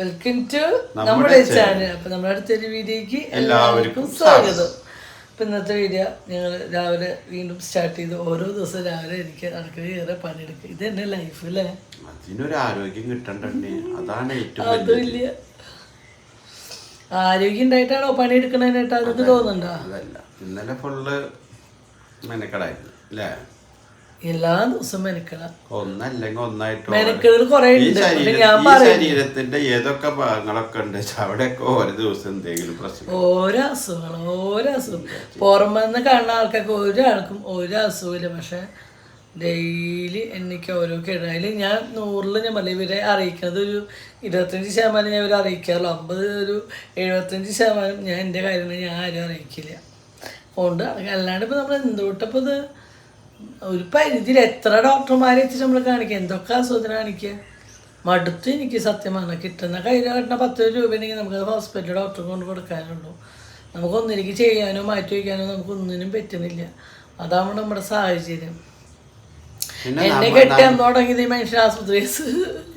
Welcome to നമ്മുടെ channel. അപ്പൊ നമ്മുടെ അടുത്തൊരു വീഡിയോക്ക് എല്ലാവർക്കും സ്വാഗതം. അപ്പൊ ഇന്നത്തെ വീഡിയോ ഞങ്ങൾ രാവിലെ വീണ്ടും സ്റ്റാർട്ട് ചെയ്തു. ഓരോ ദിവസം രാവിലെ എനിക്ക് അടുക്കളയേറെ പണിയെടുക്കുക. ഇത് തന്നെ ലൈഫ് അല്ലേ. അതിനൊരു ആരോഗ്യം കിട്ടണ്ടേ, അതാണ് ഏറ്റവും അതുമില്ല. ആരോഗ്യം ഉണ്ടായിട്ടാണോ പണിയെടുക്കണേനായിട്ട് അതൊക്കെ തോന്നുന്നുണ്ടോ? അതല്ല, ഇന്നലെ ഫുള്ള് മെനക്കടായിരുന്നു അല്ലേ. എല്ലാ ദിവസവും മെനക്കെടാം, ഒന്നല്ലെങ്കിൽ ഒന്നായിട്ട് മെനക്കെടുകൾ കുറെ ഉണ്ട്. ശരീരത്തിന്റെ ഏതൊക്കെ ഭാഗങ്ങളൊക്കെ ഉണ്ട്, അവിടെയൊക്കെ ഓരോ ദിവസം എന്തെങ്കിലും പ്രശ്നം, ഓരോ അസുഖം പുറമെന്ന് കാണുന്ന ആൾക്കാർക്ക് ഒരാൾക്കും ഒരു അസുഖമില്ല. പക്ഷെ ഡെയിലി എനിക്ക് ഓരോ കിടയിൽ ഞാൻ 100 ഞാൻ പറയും ഇവരെ അറിയിക്കുന്നത് ഒരു 25% ഞാൻ ഇവരെ അറിയിക്കാറുള്ളൂ. 50 ഒരു 75% ഞാൻ എൻ്റെ കാര്യങ്ങൾ ഞാൻ ആരും അറിയിക്കില്ല. അതുകൊണ്ട് അല്ലാണ്ട് ഇപ്പം നമ്മൾ എന്തുകൊണ്ടപ്പോൾ ഇത് ഒരു പരിധിയിൽ എത്ര ഡോക്ടർമാരെ വെച്ചിട്ട് നമ്മൾ കാണിക്കുക, എന്തൊക്കെ അസുഖത്തിന് കാണിക്കുക. മടുത്ത് എനിക്ക് സത്യമാണ്. കിട്ടുന്ന കയ്യിൽ കിട്ടുന്ന 10 രൂപ ഉണ്ടെങ്കിൽ നമുക്കത് ഹോസ്പിറ്റലിൽ ഡോക്ടർക്ക് കൊണ്ട് കൊടുക്കാനുള്ളൂ. നമുക്കൊന്നിലേക്ക് ചെയ്യാനോ മാറ്റി വയ്ക്കാനോ നമുക്കൊന്നിനും പറ്റുന്നില്ല. അതാണ് നമ്മുടെ സാഹചര്യം. എന്നെ കെട്ടാൻ തുടങ്ങിയത് ഈ മനുഷ്യൻ ആശുപത്രി.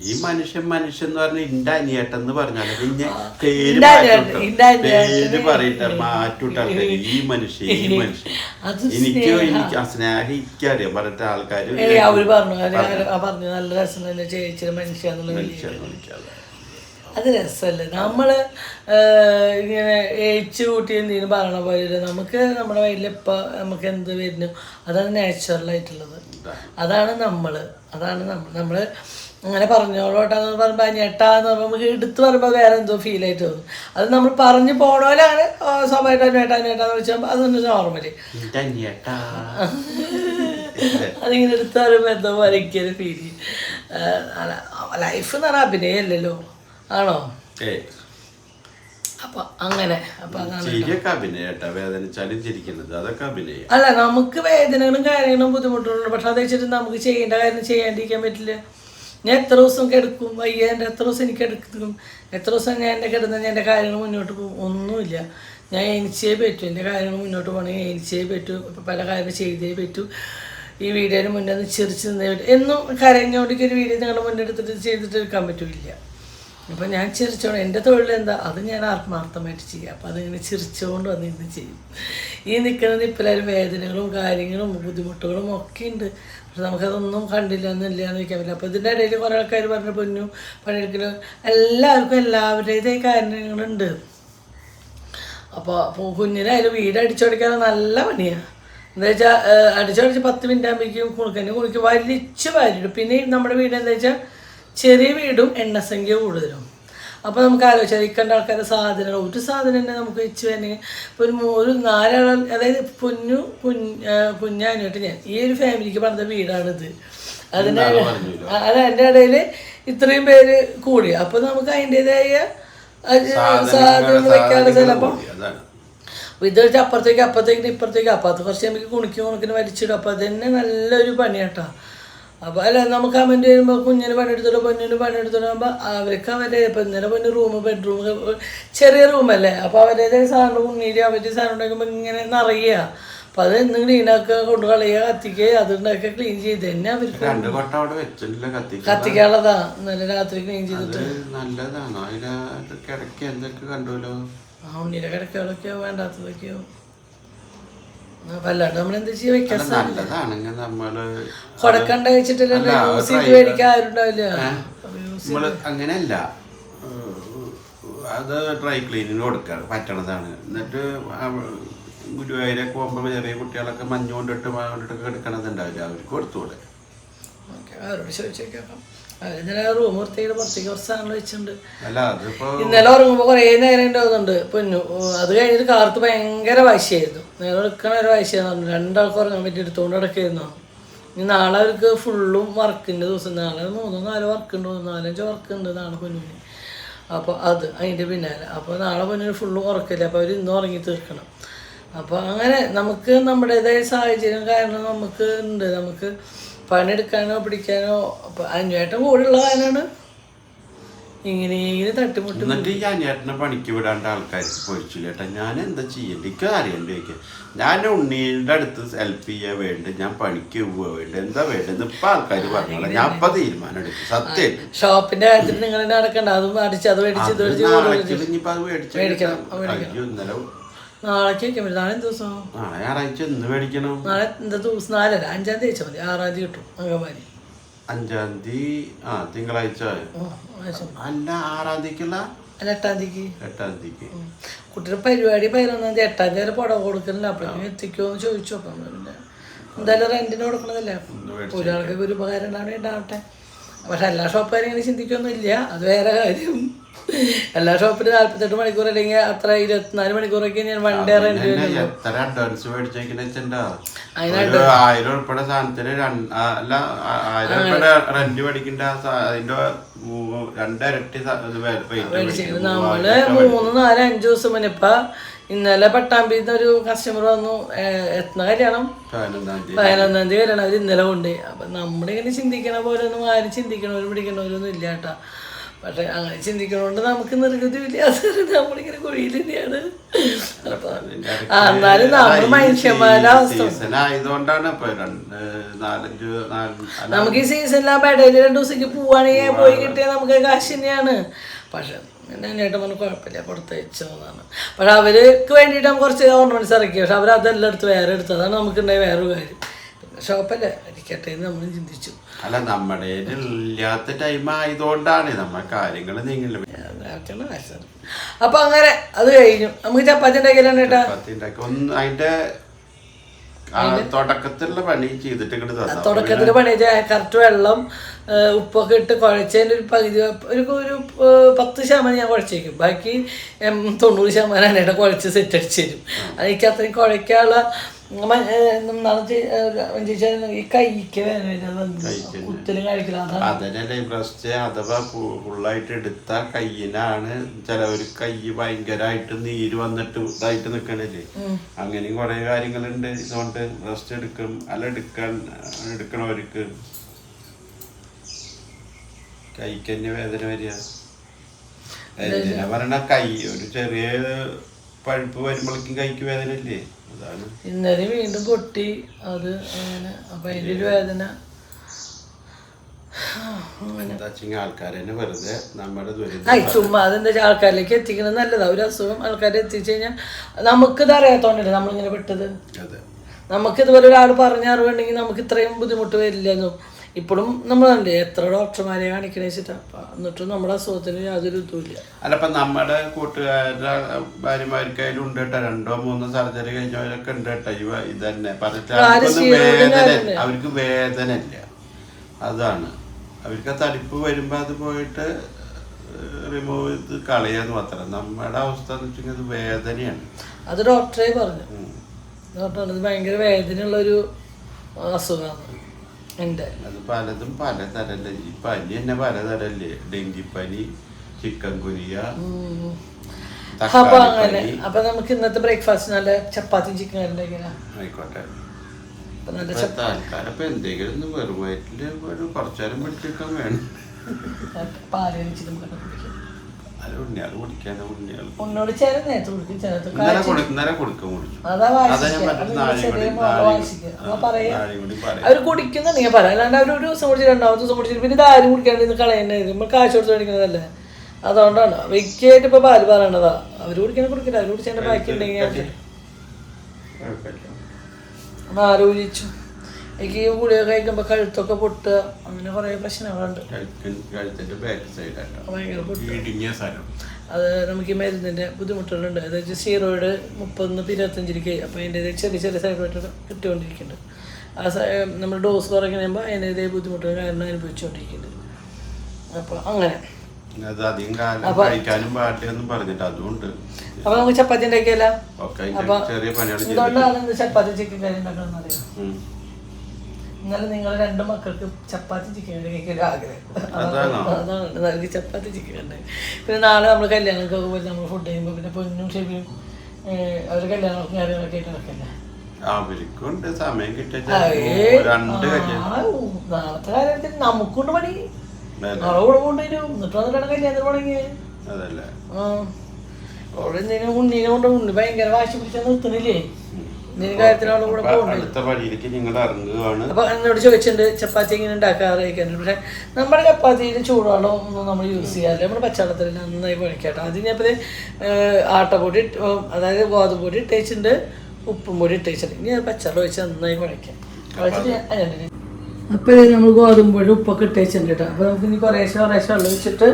ഈ മനുഷ്യൻ എന്ന് പറഞ്ഞ ഇന്റെ അനിയേട്ടെന്ന് പറഞ്ഞാല് പിന്നെ പേര് പറയട്ടെ മാറ്റൂട്ട ഈ മനുഷ്യൻ എനിക്ക് സ്നേഹിക്കറിയാം പറഞ്ഞിട്ട് ആൾക്കാര് അവര് പറഞ്ഞു നല്ല രസം ചേച്ചിയുടെ മനുഷ്യ. അത് രസമല്ലേ. നമ്മൾ ഇങ്ങനെ ഏച്ചു കൂട്ടി എന്തെങ്കിലും പറയണ പോലെ നമുക്ക് നമ്മുടെ വയലിലിപ്പോൾ നമുക്ക് എന്ത് വരുന്നു അതാണ് നാച്ചുറലായിട്ടുള്ളത്. അതാണ് നമ്മൾ അങ്ങനെ പറഞ്ഞോളോട്ടാന്ന് പറയുമ്പോൾ അനിയട്ടാന്ന് പറയുമ്പോൾ നമുക്ക് എടുത്ത് പറയുമ്പോൾ വേറെ എന്തോ ഫീലായിട്ട് തോന്നും. അത് നമ്മൾ പറഞ്ഞു പോണോലാണ് സ്വാഭാവികമായിട്ട് അനിയട്ടാന്ന് വെച്ചാൽ അതൊന്നും നോർമലി അതിങ്ങനെ എടുത്ത് പറയുമ്പോൾ എന്തോ വരയ്ക്കൊരു ഫീൽ. ലൈഫ് എന്ന് പറഞ്ഞാൽ അഭിനയമല്ലല്ലോ, ആണോ? അപ്പൊ അങ്ങനെ അല്ല, നമുക്ക് വേദനകളും കാര്യങ്ങളും ബുദ്ധിമുട്ടുകളുണ്ട്. പക്ഷെ അത് വെച്ചിട്ട് നമുക്ക് ചെയ്യേണ്ട കാര്യം ചെയ്യാണ്ടിരിക്കാൻ പറ്റില്ല. ഞാൻ എത്ര ദിവസം കിടക്കും, വയ്യാൻ്റെ എത്ര ദിവസം എനിക്ക് എടുക്കും, എത്ര ദിവസം ഞാൻ എൻ്റെ കിടന്നാൽ ഞാൻ എൻ്റെ കാര്യങ്ങൾ മുന്നോട്ട് പോകും. ഒന്നുമില്ല, ഞാൻ എനിച്ചേ പറ്റൂ. എൻ്റെ കാര്യങ്ങൾ മുന്നോട്ട് പോകണമെങ്കിൽ എനിച്ചേ പറ്റൂ. ഇപ്പം പല കാര്യങ്ങൾ ചെയ്തേ പറ്റൂ. ഈ വീഡിയോന് മുന്നേ ഒന്ന് ചിരിച്ച് നിന്നേ പറ്റും. എന്നും കരഞ്ഞോണ്ടിക്ക് ഒരു വീഡിയോ ഞങ്ങളുടെ മുന്നേ എടുത്തിട്ട് ചെയ്തിട്ട് എടുക്കാൻ പറ്റില്ല. അപ്പം ഞാൻ ചിരിച്ചോണ്ട് എൻ്റെ തൊഴിൽ എന്താ അത് ഞാൻ ആത്മാർത്ഥമായിട്ട് ചെയ്യാം. അപ്പം അതിങ്ങനെ ചിരിച്ചുകൊണ്ട് വന്നിരുന്ന് ചെയ്യും. ഈ നിൽക്കുന്നത് ഇപ്പോഴും വേദനകളും കാര്യങ്ങളും ബുദ്ധിമുട്ടുകളും ഒക്കെ ഉണ്ട്. പക്ഷെ നമുക്കതൊന്നും കണ്ടില്ല എന്നില്ല എന്ന് വയ്ക്കാൻ പറ്റില്ല. അപ്പോൾ ഇതിൻ്റെ ഇടയിൽ കുറേ ആൾക്കാർ പറഞ്ഞ പൊന്നു പണിയെടുക്കലും എല്ലാവർക്കും എല്ലാവരുടേതായ കാര്യങ്ങളുണ്ട്. അപ്പോൾ കുഞ്ഞിനായാലും വീട് അടിച്ചോടിക്കാൻ നല്ല പണിയാണ്. എന്താ വെച്ചാൽ അടിച്ചോടിച്ച് 10 മിനിറ്റ് ആകുമ്പോഴേക്കും കുണിക്കും വലിച്ചു വാരിടും. പിന്നെ നമ്മുടെ വീട് എന്താ വെച്ചാൽ ചെറിയ വീടും എണ്ണസംഖ്യ കൂടുതലും. അപ്പോൾ നമുക്ക് ആലോചിച്ചാൽ ഇക്കണ്ട ആൾക്കാരുടെ സാധനങ്ങൾ ഒരു സാധനം തന്നെ നമുക്ക് വെച്ച് തന്നെ ഇപ്പോൾ ഒരു 4 ആൾ, അതായത് കുഞ്ഞാനായിട്ട് ഞാൻ ഈ ഒരു ഫാമിലിക്ക് പറഞ്ഞ വീടാണിത്. അതിൻ്റെ ഇടയിൽ ഇത്രയും പേര് കൂടി. അപ്പോൾ നമുക്ക് അതിൻ്റെതായ സാധനങ്ങൾ വെക്കാനുള്ള ചിലപ്പം ഇത് വെച്ചാൽ അപ്പുറത്തേക്ക് ഇപ്പുറത്തേക്ക് അപ്പം കുറച്ച് നമുക്ക് കുണിക്കിന് വലിച്ചിടും. അപ്പോൾ അത് തന്നെ നല്ലൊരു പണിയാട്ടോ. അപ്പോൾ അല്ല നമുക്ക് കമൻറ്റ് ചെയ്യുമ്പോൾ കുഞ്ഞിന് പണിയെടുത്തിട്ടോ പൊന്നിന് പണിയെടുത്തിട്ടോ ആകുമ്പോൾ അവർക്ക് അവരുടെ ഇപ്പം ഇന്നലെ പൊന്നു ബെഡ്റൂം ചെറിയ റൂമല്ലേ. അപ്പോൾ അവരുടെ സാധനം ഉണ്ണീര് അവരുടെ സാധനം ഉണ്ടാക്കുമ്പോൾ ഇങ്ങനെ നിറയുക. അപ്പോൾ അത് എന്നും ക്ലീനാക്കുക, കൊണ്ട് കളയുക, കത്തിക്കുക, അതുണ്ടാക്കുക, ക്ലീൻ ചെയ്ത് തന്നെ അവർക്ക് കത്തിക്കാനുള്ളതാ. ഇന്നലെ രാത്രി ക്ലീൻ ചെയ്തിട്ട് ഉണ്ണീരെ കിടക്കകളൊക്കെയോ വേണ്ടാത്തതൊക്കെയോ വല്ലാണ്ട് നമ്മളെന്താ ചെയ്യാ വെക്കാൻ കൊടുക്കണ്ട വെച്ചിട്ടില്ല. മേടിക്കാൻ ആരുണ്ടാവില്ല. അങ്ങനെയല്ല, അത് ഡ്രൈ ക്ലീനിന് കൊടുക്കാൻ പറ്റണതാണ്. എന്നിട്ട് ഗുരുവായൂരൊക്കെ പോകുമ്പോൾ ചെറിയ കുട്ടികളൊക്കെ മഞ്ഞുകൊണ്ടിട്ട് എടുക്കണതുണ്ടാവില്ല, അവർക്ക് കൊടുത്തുകൂടെ? അവരോട് ചോദിച്ചേക്കാം. ഇന്നലെ റൂം വൃത്തിയുടെ പുറത്തേക്ക് കുറച്ച് സാധനങ്ങൾ വെച്ചിട്ടുണ്ട്. ഇന്നലെ ഉറങ്ങുമ്പോൾ കുറേ നേരം ഉണ്ടാവുന്നുണ്ട് പൊന്നു. അത് കഴിഞ്ഞിട്ട് കാലത്ത് ഭയങ്കര വാശിയായിരുന്നു. നേരെ എടുക്കണ ഒരു വാശിയായിരുന്നു. 2 ആൾക്ക് ഉറങ്ങാൻ പറ്റി എടുത്തുകൊണ്ട് കിടക്കായിരുന്നു. ഇനി നാളെ അവർക്ക് ഫുള്ളും വർക്കിൻ്റെ ദിവസം. നാളെ 3-4 വർക്കുണ്ട്, 4-5 വർക്കുണ്ട് നാളെ പൊന്നിന്. അപ്പോൾ അത് അതിൻ്റെ പിന്നാലെ. അപ്പോൾ നാളെ പൊന്നിന് ഫുള്ളും ഉറക്കില്ല. അപ്പോൾ അവർ ഇന്ന് ഉറങ്ങി തീർക്കണം. അപ്പോൾ അങ്ങനെ നമുക്ക് നമ്മുടേതായ സാഹചര്യം കാരണം നമുക്ക് ഉണ്ട്. നമുക്ക് പണിയെടുക്കാനോ പിടിക്കാനോ അന്വേട്ടം കൂടെയുള്ള കാരണമാണ് ഇങ്ങനെ തട്ടിമുട്ടി. എന്നിട്ട് ഈ അനിയേട്ടനെ പണിക്ക് വിടാണ്ട് ആൾക്കാർക്ക് പോയിച്ചില്ല ചേട്ടാ. ഞാൻ എന്താ ചെയ്യണ്ട? എനിക്ക് അറിയണ്ട ചോദിക്കുക. ഞാൻ ഉണ്ണീൻ്റെ അടുത്ത് ഹെൽപ്പ് ചെയ്യാൻ വേണ്ടി ഞാൻ പണിക്ക് പോവാ വേണ്ട എന്താ വേണ്ടത് ഇപ്പൊ ആൾക്കാർ പറഞ്ഞോളാം. ഞാൻ ഇപ്പൊ തീരുമാനം എടുക്കും സത്യം. ഷോപ്പിന്റെ കാര്യത്തിൽ നിങ്ങൾ നടക്കണ്ട. അതും അടിച്ച് അത് മേടിച്ച് ഇനിയിപ്പോ അത് മേടിക്കണം. ഇന്നലെ നാളേക്ക് വെക്കാൻ പറ്റും. നാളെ ദിവസം നാളെ ഞായറാഴ്ച ഇന്ന് മേടിക്കണം. നാളെ എന്താ ദിവസം 4 5-ാം തീയതി വെച്ചാൽ മതി. 6-ാം തീയതി കിട്ടും അങ്കമാലി. 5-ാം തീയതി തിങ്കളാഴ്ച അല്ല 6-ാം തീയതിക്കുള്ള അല്ല 8-ാം തീയതിക്ക്. 8-ാം തീയതിക്ക് കുട്ടിയുടെ പരിപാടി 11-ാം തീയതി. 8-ാം തീയതി വരെ പുടവ കൊടുക്കണില്ല. അപ്പോഴേക്കും എത്തിക്കുമോ എന്ന് ചോദിച്ചു. അപ്പം പിന്നെ എന്തായാലും റെന്റിന് കൊടുക്കണതല്ലേ. ഒരാൾക്കൊക്കെ ഒരു ഉപകാരം ഉണ്ടാവണേ ഉണ്ടാവട്ടെ. പക്ഷെ എല്ലാ ഷോപ്പുകാരും ഇങ്ങനെ ചിന്തിക്കൊന്നും ഇല്ല. അത് വേറെ കാര്യം. എല്ലാ ഷോപ്പിലും 48 മണിക്കൂർ അല്ലെങ്കിൽ അത്ര 24 മണിക്കൂറൊക്കെ ഞാൻ വൺ ഡേ റെന്റ് വരുന്നത്. എത്ര അഡ്വാൻസ് മേടിച്ചേക്കുന്ന 1000 ഉൾപ്പെടെ സാധനത്തിന് 1000 ഉൾപ്പെടെ റെന്റ് മേടിക്കണ്ട. അതിന്റെ 2 ഇരട്ടി നമ്മള് 3, 4, 5 ദിവസം മുന്നേ ഇപ്പൊ ഇന്നലെ പട്ടാമ്പിന്ന് ഒരു കസ്റ്റമർ വന്നു. എത്തുന്ന കല്യാണം 11-ാം തീയതി കല്യാണം. അവർ ഇന്നലെ കൊണ്ടുപോയി. അപ്പൊ നമ്മളിങ്ങനെ ചിന്തിക്കണ പോലെ ഒന്നും ആരും ചിന്തിക്കണവരും പിടിക്കണവരൊന്നും ഇല്ല കേട്ടാ. പക്ഷെ അങ്ങനെ ചിന്തിക്കണോണ്ട് നമുക്ക് നിർഗതിയില്ല. നമ്മളിങ്ങനെ കുഴിയിൽ തന്നെയാണ്. അപ്പൊ എന്നാലും നമ്മൾ മനുഷ്യന്മാരുടെ അവസ്ഥ നമുക്ക് ഈ സീസണിലാകുമ്പോ ഇടയിൽ 2 ദിവസത്തേക്ക് പോവാണെങ്കിൽ പോയി കിട്ടിയാൽ നമുക്ക് കാശ് തന്നെയാണ്. പക്ഷെ എന്നേട്ടൻ പറഞ്ഞു കുഴപ്പമില്ല കൊടുത്തയച്ചതാണ്. പക്ഷെ അവർക്ക് വേണ്ടിയിട്ട് നമുക്ക് കുറച്ച് ഓർണമെന്റ്സ് ഇറക്കി. പക്ഷെ അവരതെല്ലാം എടുത്ത് വേറെ എടുത്തു. അതാണ് നമുക്കുണ്ടായ വേറൊരു കാര്യം. പിന്നെ ഷോപ്പല്ലേ ഇരിക്കട്ടെ എന്ന് നമ്മളും ചിന്തിച്ചു. അല്ല നമ്മുടെ ഇല്ലാത്ത ടൈം ആയതുകൊണ്ടാണ് നമ്മൾ കാര്യങ്ങൾ നീങ്ങില്ല. അപ്പൊ അങ്ങനെ അത് കഴിഞ്ഞു. നമുക്ക് ചപ്പാത്തി ഉണ്ടാക്കിയല്ലാണ് കേട്ടാ. അതിന്റെ തുടക്കത്തിലുള്ള പണി ചെയ്തിട്ട് തുടക്കത്തില് പണി കറക്റ്റ് വെള്ളം ഉപ്പൊക്കെ ഇട്ട് കുഴച്ചതിൻ്റെ ഒരു പകുതി ഒരു 10% ഞാൻ കുഴച്ചേക്കും. ബാക്കി 90% എന്നെ കുഴച്ച് സെറ്റ് അടിച്ച് തരും. എനിക്ക് അത്രയും കുഴയ്ക്കാനുള്ള ഈ കൈക്ക് കുത്തലും കഴിക്കില്ല. അതന്നെ ബ്രസ്റ്റ് അഥവാ ഫുള്ളായിട്ട് എടുത്ത കയ്യിനാണ് ചിലവര് കൈ ഭയങ്കരമായിട്ട് നീര് വന്നിട്ട് ഇതായിട്ട് നിക്കണില്ലേ. അങ്ങനെയും കുറെ കാര്യങ്ങളുണ്ട്. ഇതുകൊണ്ട് ബ്രസ്റ്റ് എടുക്കും അല്ല എടുക്കണവർക്ക് കൈക്ക് തന്നെ വേദന വരിക. എന്തിനാ പറയണ കൈ ഒരു ചെറിയ പഴുപ്പ് വരുമ്പോഴേക്കും കൈക്ക് വേദന ഇല്ലേ. അതാണ് ഇന്നലെ വീണ്ടും പൊട്ടി അത് അങ്ങനെ. അപ്പൊ അതിന്റെ ഒരു വേദന ആൾക്കാരെന്നെ വെറുതെ നമ്മുടെ ചുമ്മാ അതെന്താ വെച്ചാൽ ആൾക്കാരിലേക്ക് എത്തിക്കണം നല്ലതാ. ഒരു അസുഖം ആൾക്കാരെ എത്തിച്ചു കഴിഞ്ഞാൽ നമുക്കിത് അറിയാത്തോണ്ടല്ലേ നമ്മളിങ്ങനെ വിട്ടത്. നമുക്കിതുപോലെ ഒരാൾ പറഞ്ഞ അറിവുണ്ടെങ്കിൽ നമുക്ക് ഇത്രയും ബുദ്ധിമുട്ട് വരില്ലെന്നും. ഇപ്പോഴും നമ്മളല്ലേ എത്ര ഡോക്ടർമാരെ കാണിക്കണ വെച്ചിട്ടാ. എന്നിട്ടും നമ്മുടെ അസുഖത്തിന് യാതൊരു ഇതുമില്ല. അല്ലപ്പ നമ്മുടെ കൂട്ടുകാരുടെ ഭാര്യമാർക്കായാലും ഉണ്ട് കേട്ടോ. 2-3 സർജറി കഴിഞ്ഞവരൊക്കെ ഉണ്ട് കേട്ടോ. ഇതന്നെ അവർക്ക് വേദന ഇല്ല. അതാണ് അവർക്ക് തടിപ്പ് വരുമ്പോ അത് പോയിട്ട് റിമൂവ് ചെയ്ത് കളയാന്ന് മാത്രം. നമ്മുടെ അവസ്ഥ എന്ന് വെച്ചാൽ അത് വേദനയാണ്. അത് ഡോക്ടറെ പറഞ്ഞു. ഡോക്ടർ പറഞ്ഞത് ഭയങ്കര വേദനയുള്ളൊരു അസുഖമാണ്. അത് പലതും പലതരല്ലേ. ഈ പനി തന്നെ പലതരല്ലേ. ഡെങ്കിപ്പനി, ചിക്കൻ കുനിയ. അപ്പൊ അങ്ങനെ അപ്പൊ നമുക്ക് ഇന്നത്തെ ബ്രേക്ക്ഫാസ്റ്റ് നല്ല ചപ്പാത്തി ചിക്കൻ കറിണ്ടാക്കിയാലോ? ആയിക്കോട്ടെ. തൽക്കാലം എന്തെങ്കിലും വെറും വയറ്റില് ഒരു കുറച്ചേരം പിടിച്ചെടുക്കാൻ വേണം. ഉന്നോട് ചേരാൻ നേരത്തെ കൊടുക്കും. അവര് കുടിക്കുന്നുണ്ടെങ്കിൽ പറയാം. അല്ലാണ്ട് അവർ ഒരു ദിവസം കുടിച്ച് 2ാമത്തെ ദിവസം കുടിച്ചിട്ട് പിന്നെ ഇത് ആരും കുടിക്കാണ്ട് കളയുന്നത് നമ്മൾ കാശ് കൊടുത്ത് മേടിക്കുന്നതല്ലേ. അതുകൊണ്ടാണ് വ്യക്തിയായിട്ട് ഇപ്പൊ പാല് പറയണതാ. അവര് കുടിക്കില്ല. അവര് കുടിച്ചതിന്റെ ബാക്കി ഉണ്ടെങ്കിൽ ആലോചിച്ചു. എനിക്ക് ഗുളിക കഴിക്കുമ്പോ കഴുത്തൊക്കെ പൊട്ടുക അങ്ങനെ കുറെ പ്രശ്നങ്ങളുണ്ട്. ഭയങ്കര പൊട്ടുക. അത് നമുക്ക് ഈ മരുന്നിന്റെ ബുദ്ധിമുട്ടുകളുണ്ട്. അതായത് സ്റ്റീറോയിഡ് 30-25 അപ്പൊ അതിൻ്റെ ചെറിയ സൈഡ് എഫക്റ്റ് കിട്ടിക്കൊണ്ടിരിക്കുന്നുണ്ട്. ആ നമ്മൾ ഡോസ് കുറയ്ക്കുമ്പോൾ അതിൻ്റെ ബുദ്ധിമുട്ടുകൾ കാരണം അനുഭവിച്ചുകൊണ്ടിരിക്കുന്നുണ്ട്. അപ്പൊ അങ്ങനെ അപ്പൊ നമുക്ക് ചപ്പാത്തി ഉണ്ടാക്കിയല്ല. അപ്പൊ എന്തുകൊണ്ടാണ് ചപ്പാത്തി ചിക്കൻ കറി ഉണ്ടാക്കണം അറിയാം. ഇന്നലെ നിങ്ങൾ 2 മക്കൾക്ക് ചപ്പാത്തി ചിക്കൻ കറി കഴിക്കാൻ ആഗ്രഹം. അതാണ് എനിക്ക് ചപ്പാത്തി ചിക്കൻ കറി. പിന്നെ നാളെ നമ്മൾ കല്യാണമൊക്കെ പോകുമ്പോൾ നമ്മൾ ഫുഡ് ചെയ്യുമ്പോൾ പിന്നെ പൊന്നും ഷെബിയും അവർ കല്യാണമൊക്കെ കാര്യങ്ങളൊക്കെ ആയിട്ട് നടക്കല്ലേ. നാളത്തെ കാര്യത്തിൽ നമുക്കൊണ്ട് പണി. അവളെ കൂടെ കൊണ്ടുവരും എന്നിട്ട് വന്നിട്ടാണ് കല്യാണത്തിന് തുടങ്ങിയത്. അവിടെ എന്തെങ്കിലും ഉണ്ണീനെ കൊണ്ട് ഉണ്ണി ഭയങ്കര വാശി പിടിച്ചാൽ നിർത്തണില്ലേ എന്തെങ്കിലും കാര്യത്തിന് അവളുടെ കൂടെ പോകുന്നുണ്ട്. അപ്പൊ എന്നോട് ചോദിച്ചിട്ടുണ്ട് ചപ്പാത്തി എങ്ങനെ ഉണ്ടാക്കാറിയിക്കാനുണ്ട്. പക്ഷെ നമ്മുടെ ചപ്പാത്തിയിൽ ചൂടുവെള്ളം ഒന്നും നമ്മൾ യൂസ് ചെയ്യാറില്ല. നമ്മൾ പച്ചവെള്ളത്തിൽ നന്നായി കുഴക്കട്ടെ. അതിന് ഞാനിപ്പോൾ ആട്ടപ്പൊടി അതായത് ഗോതമ്പ് പൊടി ഇട്ടേച്ചിട്ടുണ്ട്, ഉപ്പും പൊടി ഇട്ടേച്ചിട്ടുണ്ട്. ഇനി അത് പച്ചവെള്ളം ഒഴിച്ച് നന്നായി കുഴക്കാം. കുഴച്ചിട്ട് അപ്പോൾ നമ്മൾ ഗോതമ്പ് പൊടി ഉപ്പൊക്കെ ഇട്ടേച്ചിട്ടുണ്ട് കേട്ടോ. അപ്പോൾ നമുക്ക് ഇനി കുറേശ്ശെ വെള്ളം ഒഴിച്ചിട്ട്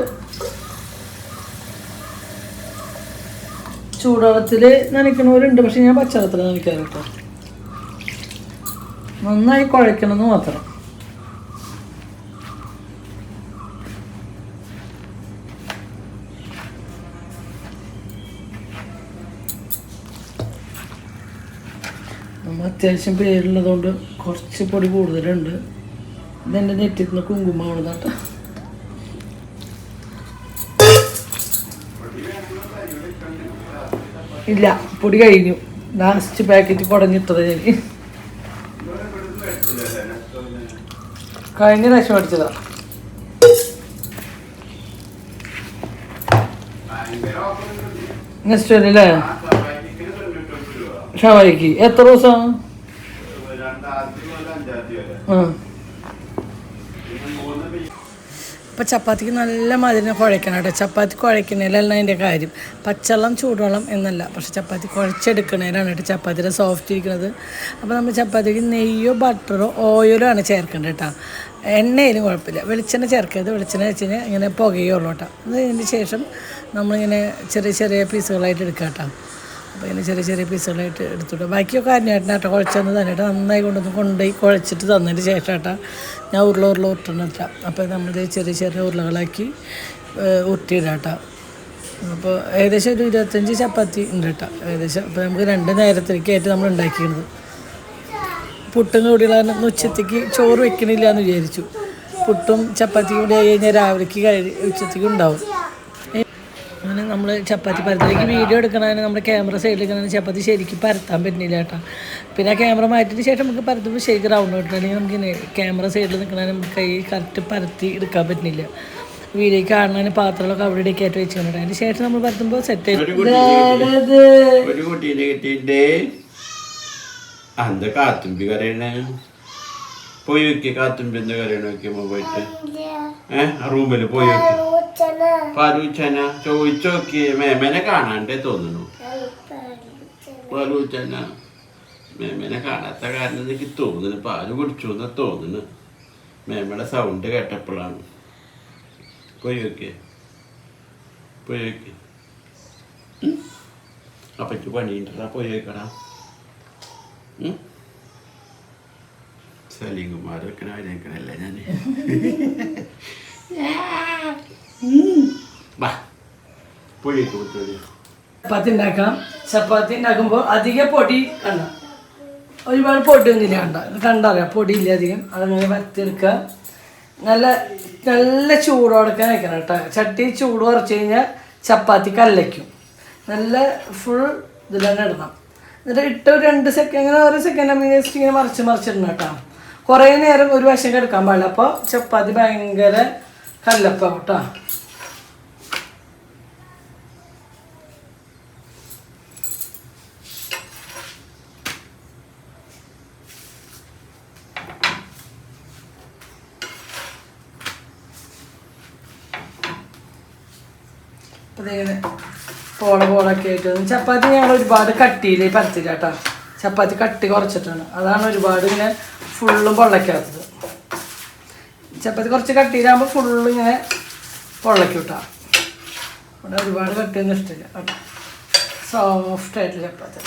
ചൂടുവെള്ളത്തിൽ നനയ്ക്കണവരുണ്ട്. പക്ഷെ ഞാൻ പച്ചവെള്ളത്തിൽ നനയ്ക്കാറ് കേട്ടോ. നന്നായി കുഴക്കണമെന്ന് മാത്രം. നമ്മൾ അത്യാവശ്യം പേരുള്ളതുകൊണ്ട് കുറച്ച് പൊടി കൂടുതലുണ്ട്. ഇതെൻ്റെ നെറ്റിൽ നിന്ന് കുങ്കുമമാണ് കേട്ടോ. ഇല്ല, പൊടി കഴിഞ്ഞു. ലാസ്റ്റ് പാക്കറ്റ് കുടഞ്ഞിട്ടത് ഞാൻ കഴിഞ്ഞ പ്രാവശ്യം അടിച്ചതാ. നെക്സ്റ്റ് അല്ലേ ഷവായിക്ക് എത്ര ദിവസം? അപ്പോൾ ചപ്പാത്തിക്ക് നല്ല മധുരം കുഴക്കണം കേട്ടോ. ചപ്പാത്തി കുഴക്കുന്നതിലല്ല അതിൻ്റെ കാര്യം. പച്ചവെള്ളം ചൂടുവെള്ളം എന്നല്ല, പക്ഷെ ചപ്പാത്തി കുഴച്ചെടുക്കുന്നതിലാണ് കേട്ടോ ചപ്പാത്തിയുടെ സോഫ്റ്റ് ഇരിക്കുന്നത്. അപ്പോൾ നമ്മൾ ചപ്പാത്തിക്ക് നെയ്യോ ബട്ടറോ ഓയിലോ ആണ് ചേർക്കേണ്ടത് കേട്ടോ. എണ്ണയിലും കുഴപ്പമില്ല. വെളിച്ചെണ്ണ ചേർക്കരുത്. വെളിച്ചെണ്ണ വെച്ച് കഴിഞ്ഞാൽ ഇങ്ങനെ പുകയുള്ളൂ കേട്ടോ. അതിന് ശേഷം നമ്മളിങ്ങനെ ചെറിയ ചെറിയ പീസുകളായിട്ട് എടുക്കാം കേട്ടോ. അപ്പോൾ ഇങ്ങനെ ചെറിയ ചെറിയ പീസുകളായിട്ട് എടുത്തിട്ട് ബാക്കിയൊക്കെ അരിഞ്ഞായിട്ടാട്ടോ കുഴച്ചെന്ന് തന്നിട്ട് നന്നായി കൊണ്ടുപോയി കുഴച്ചിട്ട് തന്നതിന് ശേഷം കേട്ടോ ഞാൻ ഉരുട്ടിട്ടാ. അപ്പോൾ നമ്മൾ ചെറിയ ചെറിയ ഉരുളകളാക്കി ഉരുട്ടിയിടാം കേട്ടോ. അപ്പോൾ ഏകദേശം ഒരു 25 ചപ്പാത്തി ഉണ്ട് കേട്ടോ ഏകദേശം. അപ്പോൾ നമുക്ക് 2 നേരത്തേക്കായിട്ട് നമ്മൾ ഉണ്ടാക്കിയിരുന്നത്. പുട്ടും കൂടിയുള്ള കാരണം ഉച്ചത്തേക്ക് ചോറ് വെക്കണില്ല എന്ന് വിചാരിച്ചു. പുട്ടും ചപ്പാത്തിയും കൂടി ആയി കഴിഞ്ഞാൽ രാവിലേക്ക് ഉച്ചത്തേക്ക് ഉണ്ടാവും. അങ്ങനെ നമ്മൾ ചപ്പാത്തി പരത്തിലേക്ക് വീഡിയോ എടുക്കണതിന് നമ്മുടെ ക്യാമറ സൈഡിൽ എടുക്കണമെന്ന് ചപ്പാത്തി ശരിക്കും പരത്താൻ പറ്റുന്നില്ല കേട്ടോ. പിന്നെ ആ ക്യാമറ മാറ്റിയതിന് ശേഷം നമുക്ക് പരത്തുമ്പോൾ ശരിക്കും റൗണ്ട് കിട്ടും. അല്ലെങ്കിൽ നമുക്ക് ക്യാമറ സൈഡിൽ നിൽക്കണതിന് നമുക്ക് കൈ കറക്റ്റ് പരത്തി എടുക്കാൻ പറ്റുന്നില്ല. വീഡിയോ കാണുന്നതിന് പാത്രങ്ങളൊക്കെ അവിടെ കയറ്റി വെച്ചിട്ടുണ്ട്. അതിന് ശേഷം നമ്മൾ പരത്തുമ്പോൾ സെറ്റ് ചെയ്ത് കാത്തുമ്പി കറിയണേ പോയി വെക്കി. കാത്തുമ്പി എന്താ കറിയണ വെക്കുമ്പോ പോയിട്ട് റൂമിൽ പോയി വെക്കി. പാലൂച്ചന ചോദിച്ചു നോക്കിയേ. മേമനെ കാണാണ്ടേ തോന്നുന്നു. പാലൂച്ചന മേമനെ കാണാത്ത കാരണം എനിക്ക് തോന്നുന്നു പാല് കുടിച്ചു എന്നാ തോന്നുന്നു. മേമയുടെ സൗണ്ട് കേട്ടപ്പോഴാണ്. പോയി വെക്കേ പോയി വെക്കേ. അപ്പയ്ക്ക് പണിയുണ്ടാ പോയി വെക്കടാ. സലീംകുമാർ വെക്കണ അതിനേക്കണല്ലേ ഞാൻ. ചപ്പാത്തി ഉണ്ടാക്കാം. ചപ്പാത്തി ഉണ്ടാക്കുമ്പോൾ അധികം പൊടി കണ്ട ഒരുപാട് പൊടിയൊന്നുമില്ല. കണ്ടറിയാം പൊടിയില്ല അധികം. അതങ്ങനെ വരത്തിയെടുക്കുക. നല്ല നല്ല ചൂടോടക്കാൻ വെക്കണം കേട്ടോ. ചട്ടി ചൂട് കുറച്ച് കഴിഞ്ഞാൽ ചപ്പാത്തി കല്ലയ്ക്കും. നല്ല ഫുൾ ഇതിൽ തന്നെ ഇടണം. എന്നിട്ട് ഇട്ട് ഒരു 2 സെക്കൻഡ് ഇങ്ങനെ ഓരോ സെക്കൻഡ് ജസ്റ്റ് ഇങ്ങനെ മറിച്ചിടണം കേട്ടോ. കുറേ നേരം ഒരു വശം കിടക്കാൻ പാടില്ല. അപ്പോൾ ചപ്പാത്തി ഭയങ്കര കല്ലപ്പം കേട്ടോ. അപ്പോൾ ഇങ്ങനെ പോളൊക്കെ ആയിട്ട് ചപ്പാത്തി ഞങ്ങൾ ഒരുപാട് കട്ടിയിൽ പരത്തില്ല കേട്ടോ. ചപ്പാത്തി കട്ടി കുറച്ചിട്ടാണ്. അതാണ് ഒരുപാട് ഇങ്ങനെ ഫുള്ളും പൊള്ളയ്ക്കാത്തത്. ചപ്പാത്തി കുറച്ച് കട്ടിയിലാകുമ്പോൾ ഫുള്ളും ഇങ്ങനെ പൊള്ളയ്ക്കും കേട്ടോ. അവിടെ ഒരുപാട് കട്ടിയൊന്നും ഇഷ്ടമില്ല കേട്ടോ. സോഫ്റ്റായിട്ടുള്ള ചപ്പാത്തി.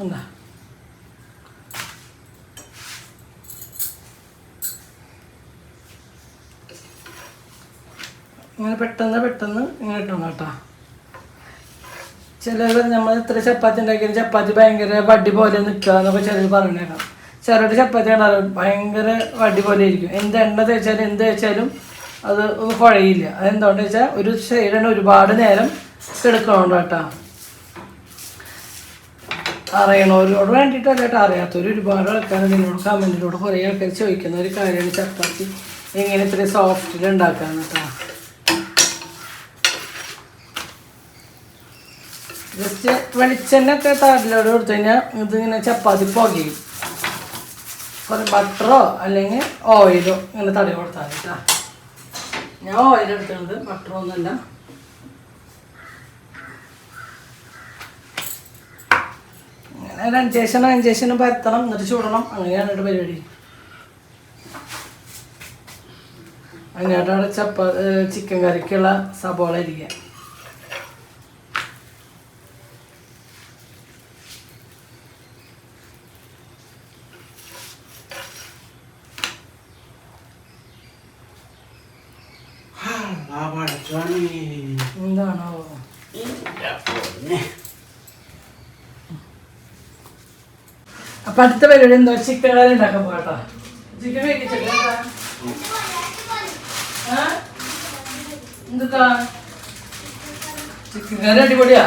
എന്താ ഇങ്ങനെ പെട്ടെന്ന് ഇങ്ങനെ ഇട്ടണം കേട്ടോ. ചിലർ നമ്മൾ എത്ര ചപ്പാത്തി ഉണ്ടാക്കിയാലും ചപ്പാത്തി ഭയങ്കര വടി പോലെ നിൽക്കുക എന്നൊക്കെ ചിലർ പറഞ്ഞേക്കാം. ചിലരുടെ ചപ്പാത്തി ഉണ്ടാകും ഭയങ്കര വടി പോലെ ഇരിക്കും. എന്ത് എണ്ണ തേച്ചാലും എന്ത് തേച്ചാലും അത് കുഴയില്ല. അതെന്തുകൊണ്ടെന്ന് വെച്ചാൽ ഒരു സൈഡിന് ഒരുപാട് നേരം കിടക്കണോണ്ട് കേട്ടോ. അറിയണവരോട് വേണ്ടിയിട്ടല്ല കേട്ടോ, അറിയാത്തവർ ഒരുപാട് ആൾക്കാരുണ്ട്. എന്നോട് കമൻറ്റിലൂടെ കുറേ ആൾക്കാർ ചോദിക്കുന്ന ഒരു കാര്യമാണ് ചപ്പാത്തി എങ്ങനെ ഇത്രയും സോഫ്റ്റിൽ ഉണ്ടാക്കാന്ന് കേട്ടോ. ജസ്റ്റ് വെളിച്ചെണ്ണയൊക്കെ താടിലോട് കൊടുത്തു കഴിഞ്ഞാൽ ഇതിങ്ങനെ ചപ്പാത്തി പുകയും. കുറേ ബട്ടറോ അല്ലെങ്കിൽ ഓയിലോ ഇങ്ങനെ തടി കൊടുത്താൽ മതി കേട്ടോ. ഞാൻ ഓയിൽ എടുക്കുന്നത്, ബട്ടറോ ഒന്നുമല്ല. അങ്ങനെ അഞ്ചേഷനും പരത്തണം, എന്നിട്ട് ചൂടണം. അങ്ങനെയാണ് ഇവിടെ പരിപാടി. അതിനായിട്ടാണ് ചിക്കൻ കറിക്കുള്ള സബോള ഇരിക്കുക. എന്താണോ അപ്പൊ അടുത്ത പരിപാടി എന്താ? ചിക്കൻ കറി ഉണ്ടാക്കാൻ പോകട്ടോ. ചിക്കൻ വേവിച്ചിട്ട് എന്താ ചിക്കൻ കറി അടിപൊളിയാ.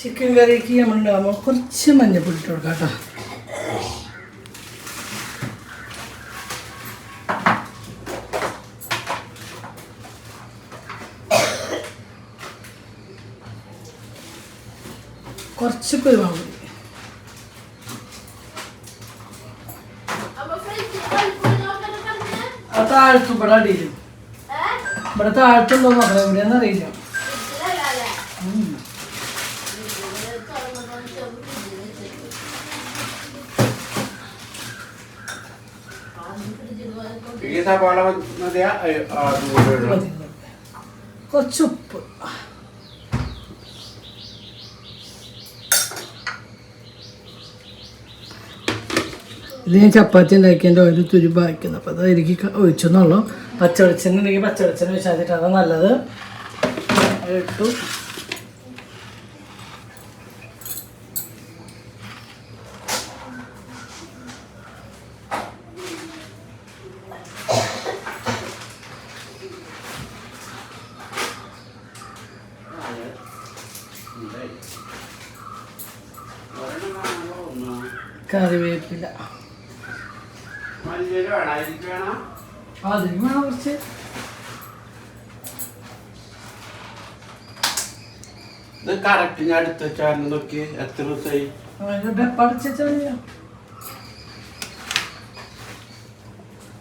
ചിക്കൻ കറിക്ക് നമ്മളുണ്ടാകുമ്പോൾ കുറച്ച് മഞ്ഞപ്പൊടി ഇട്ട് കൊടുക്കാം കേട്ടോ. കുറച്ച് കുരുമുളക് പൊടി. ആ താഴ്ത്തും ഇവിടെ അടിയിലും. ഇവിടെ താഴ്ത്തുണ്ടോ നോക്കണം, എവിടെയാന്ന് അറിയില്ല. കുറച്ച് ഉപ്പ്. ഇത് ഞാൻ ചപ്പാത്തി ഉണ്ടാക്കിയതിൻ്റെ ഒരു തുരുമ്പ് വായിക്കുന്നത്. അപ്പോൾ അത് എനിക്ക് ഒഴിച്ചെന്നുള്ളൂ. പച്ചവെളിച്ചെണ്ണ ഉണ്ടെങ്കിൽ പച്ചവെളിച്ചെണ്ണ ഒഴിച്ചാൽ മതിട്ട്, അതാണ് നല്ലത്. ഇട്ടു. കറിവേപ്പില അതിന് വേണം കുറച്ച്.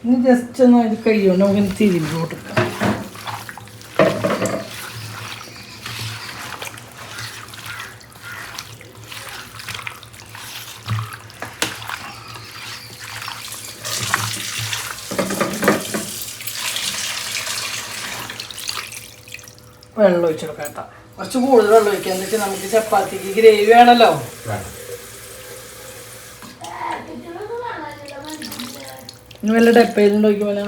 ഇനി ജസ്റ്റ് ഒന്ന് ഇത് കഴിയുകൊണ്ട് നമുക്ക് തിരിഞ്ഞു കൊടുക്കാം. വെള്ളം ഒഴിച്ചു കൊടുക്കാം കേട്ടോ. കുറച്ച് കൂടുതൽ വെള്ളം ഒഴിക്കുക. എന്താ വെച്ചാൽ നമുക്ക് ചപ്പാത്തിക്ക് ഗ്രേവി വേണമല്ലോ. ഇനി വല്ല ഡപ്പയിലുണ്ട് നോക്കിപ്പോലെ.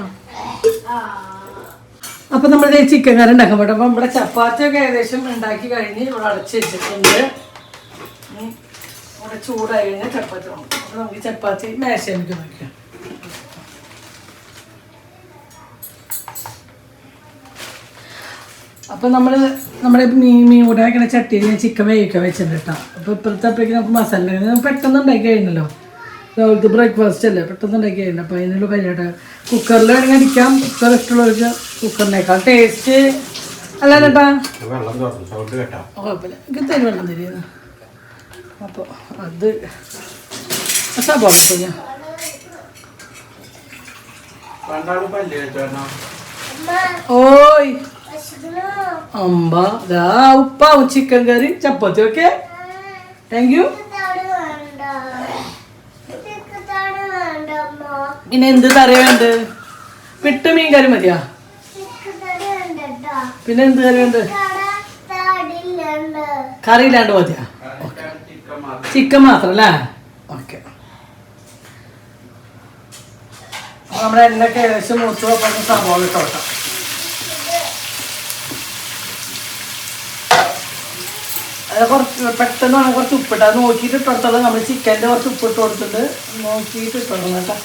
അപ്പം നമ്മുടെ ചിക്കൻ കറി ഉണ്ടാക്കാൻ പറ്റും. അപ്പം നമ്മുടെ ചപ്പാത്തിയൊക്കെ ഏകദേശം ഉണ്ടാക്കി കഴിഞ്ഞ് ഇവിടെ അടച്ച് വെച്ചിട്ടുണ്ട്. ഇവിടെ ചൂടായി കഴിഞ്ഞാൽ ചപ്പാത്തി വേണം. അപ്പം നമുക്ക് ചപ്പാത്തി മാഷ് ചെയ്യാൻ നോക്കാം. അപ്പം നമ്മുടെ മീൻ കൂടെ വയ്ക്കുന്ന ചട്ടിയിൽ ഞാൻ ചിക്കൻ വേവിക്കാൻ വെച്ചിട്ടുണ്ട് കേട്ടോ. അപ്പോൾ ഇപ്പോഴത്തേക്ക് നമുക്ക് മസാല പെട്ടെന്ന് ഉണ്ടാക്കി കഴിഞ്ഞല്ലോ. രാവിലത്തെ ബ്രേക്ക്ഫാസ്റ്റ് അല്ലേ, പെട്ടെന്ന് ഉണ്ടാക്കി കഴിഞ്ഞു. അപ്പോൾ അതിനുള്ള പരിപാടി കുക്കറിൽ വേണമെങ്കിൽ അടിക്കാം. കുക്കർ ഇഷ്ടമുള്ളവർക്ക് കുക്കറിനേക്കാൾ ടേസ്റ്റ് അല്ല ചേട്ടാ. കുഴപ്പമില്ല, എനിക്ക് തരും വെള്ളം തരുന്നു. അപ്പോൾ അത് സബോള ചെയ്യാം. ഓയ് അമ്പ ദാ ഉപ്പാവും ചിക്കൻ കറി ചപ്പാത്തി. Okay, thank you. പിന്നെ എന്ത് കറി വേണ്ട? വിട്ട് മീൻ കറി മതിയാ? പിന്നെ എന്ത് കറി വേണ്ട? കറി ഇല്ലാണ്ട് മതിയാ? ചിക്കൻ മാത്രം അല്ലേ? ഓക്കെ. നമ്മുടെ എണ്ണയൊക്കെ ഏകദേശം മൂത്ത് വെക്കുന്ന സവാള ഇട്ടോട്ടാം. അത് കുറച്ച് പെട്ടെന്ന് വേണം കുറച്ച് ഉപ്പിട്ട് അത് നോക്കിയിട്ട് ഇട്ട് കൊടുത്തോളാം. നമ്മൾ ചിക്കൻ്റെ കുറച്ച് ഉപ്പിട്ട് കൊടുത്തിട്ട് നോക്കിയിട്ട് ഇട്ട് കൊടുക്കണം കേട്ടോ.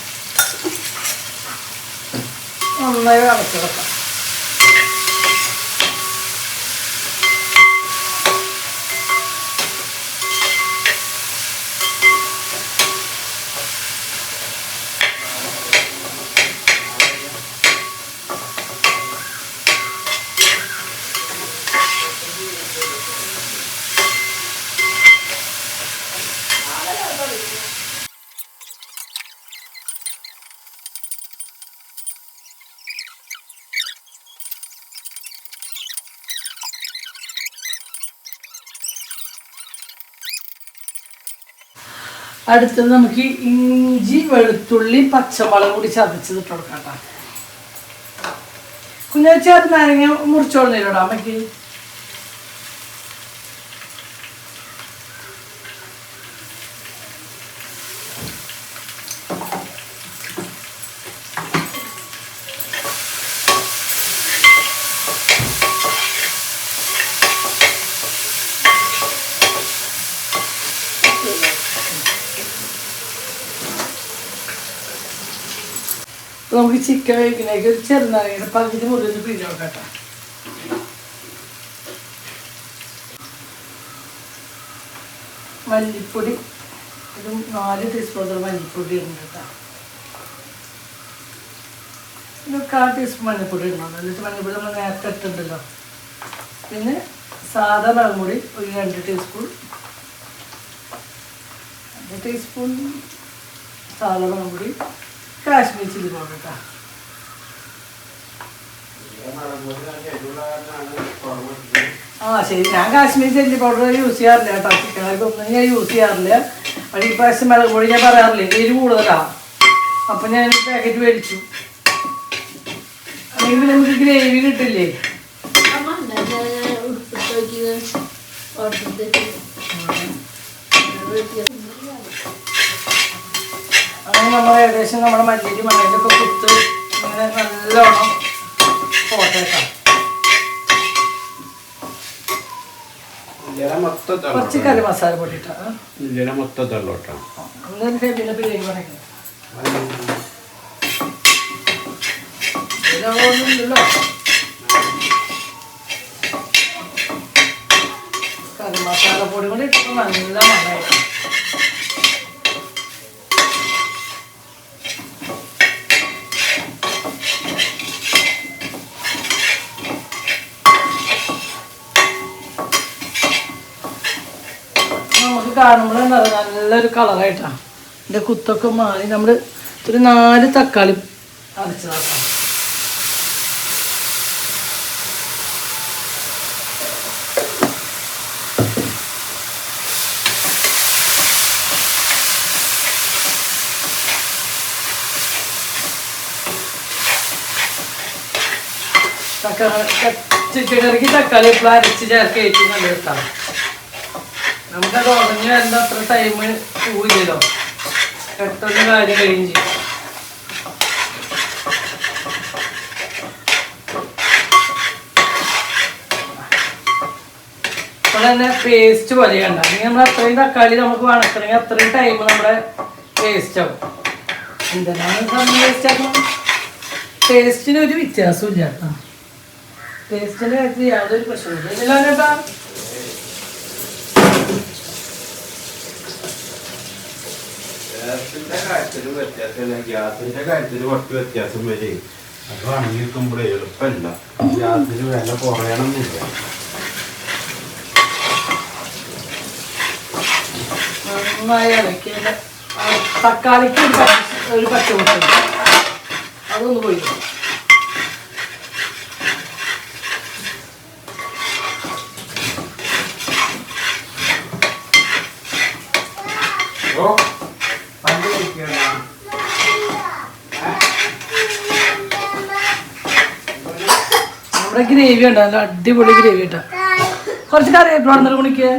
നന്നായി അടച്ചു വെക്കാം. അടുത്തത് നമുക്ക് ഇഞ്ചി വെളുത്തുള്ളി പച്ചമുളക് കൂടി ചതച്ചത് ഇട്ട് കൊടുക്കാം കേട്ടോ. കുഞ്ഞു ചെറുനാരങ്ങ മുറിച്ചോടുന്നില്ലടാ അമ്മയ്ക്ക്. നമുക്ക് ചിക്കൻ കഴിക്കുന്നേക്ക് ഒരു ചെറുനാരങ്ങയുടെ പകുതി മുറിഞ്ഞ് പിഴിഞ്ഞ് നോക്കട്ടെ. മല്ലിപ്പൊടി ഒരു 4 ടീസ്പൂൺ മല്ലിപ്പൊടി ഇടുന്നുണ്ട് കേട്ടോ. ഒരു 1/4 ടീസ്പൂൺ മഞ്ഞൾപ്പൊടി ഇടണം. എന്നിട്ട് മഞ്ഞൾപ്പൊടി നമ്മൾ നേരത്തെ ഇട്ടുണ്ടല്ലോ. പിന്നെ സാധാ മുളക് പൊടി ഒരു 2 ടീസ്പൂൺ, 2 ടീസ്പൂൺ സാധാ മുളക് പൊടി, കാശ്മീർ ചില്ലി പൗഡർ കേട്ടോ. ശരി, ഞാൻ കാശ്മീർ ചില്ലി പൗഡർ യൂസ് ചെയ്യാറില്ല കേട്ടോ. ചിക്കനൊക്കെ ഒന്നും ഞാൻ യൂസ് ചെയ്യാറില്ല. പക്ഷേ ഈ പ്രാവശ്യം മുളക് പൊടി ഞാൻ പറയാറില്ല, എരിവ് കൂടുതലാണ്. അപ്പം ഞാൻ പാക്കറ്റ് മേടിച്ചു. അല്ലെങ്കിൽ നമുക്ക് ഗ്രേവി കിട്ടില്ലേ. അങ്ങനെ നമ്മൾ ഏകദേശം നമ്മുടെ മല്ലിരി മണലൊക്കെ കുത്ത് ഇങ്ങനെ നല്ലോണം പോട്ടേക്കാം. കുറച്ച് കറി മസാല പൊട്ടിട്ടാ പിന്നെ ബിരിയാണി പണിക്കണം. ഒന്നുമില്ലല്ലോ, കറി മസാല പൊടി കൂടി ഇട്ടപ്പോൾ നല്ല മണമായിട്ട്. നമുക്ക് കാണുമ്പോൾ നല്ലൊരു കളറായിട്ടാണ്. ഇതിൻ്റെ കുത്തൊക്കെ മാറി നമ്മൾ ഒരു 4 തക്കാളി അരച്ചതാക്കാം. ചിക്കൻ കറിക്ക് തക്കാളി ഇപ്പോൾ അരച്ച് ചേർത്ത് ഏറ്റവും നല്ല ഇഷ്ടമാണ്. നമുക്കത് ഉടഞ്ഞ് വരുന്ന അത്ര ടൈം പോയില്ലല്ലോ, പെട്ടെന്ന് കാര്യം കഴിയും ചെയ്യും. അപ്പോൾ തന്നെ പേസ്റ്റ് പോലെ കണ്ട. അല്ലെങ്കിൽ നമ്മൾ അത്രയും തക്കാളി നമുക്ക് വണക്കണമെങ്കിൽ അത്രയും ടൈം നമ്മുടെ വേസ്റ്റ് ആവും. എന്തെല്ലാം വേസ്റ്റ് ആക്കണം. ടേസ്റ്റിന് ഒരു വ്യത്യാസവും ഇല്ല കേട്ടോ. ടേസ്റ്റിൻ്റെ കാര്യത്തിൽ യാതൊരു പ്രശ്നമില്ല. ഇതെല്ലാം കേട്ടാ ഗ്യാസിന്റെ കാര്യത്തിൽ കുറച്ച് വ്യത്യാസം വരെ. അത് വാങ്ങിയിരിക്കുമ്പോഴേ എളുപ്പമല്ല. ഗ്യാസിന് വില കുറയണമെന്നില്ല. നന്നായി ഇളക്കി തക്കാളിക്ക് ഒരു പച്ചമുളക് അതൊന്ന് പോയി. നമ്മുടെ ഗ്രേവി ഉണ്ടോ, നല്ല അടിപൊളി ഗ്രേവി കേട്ടോ. കുറച്ച് കറിവേപ്പില വന്നിട്ട് കുണിക്ക്.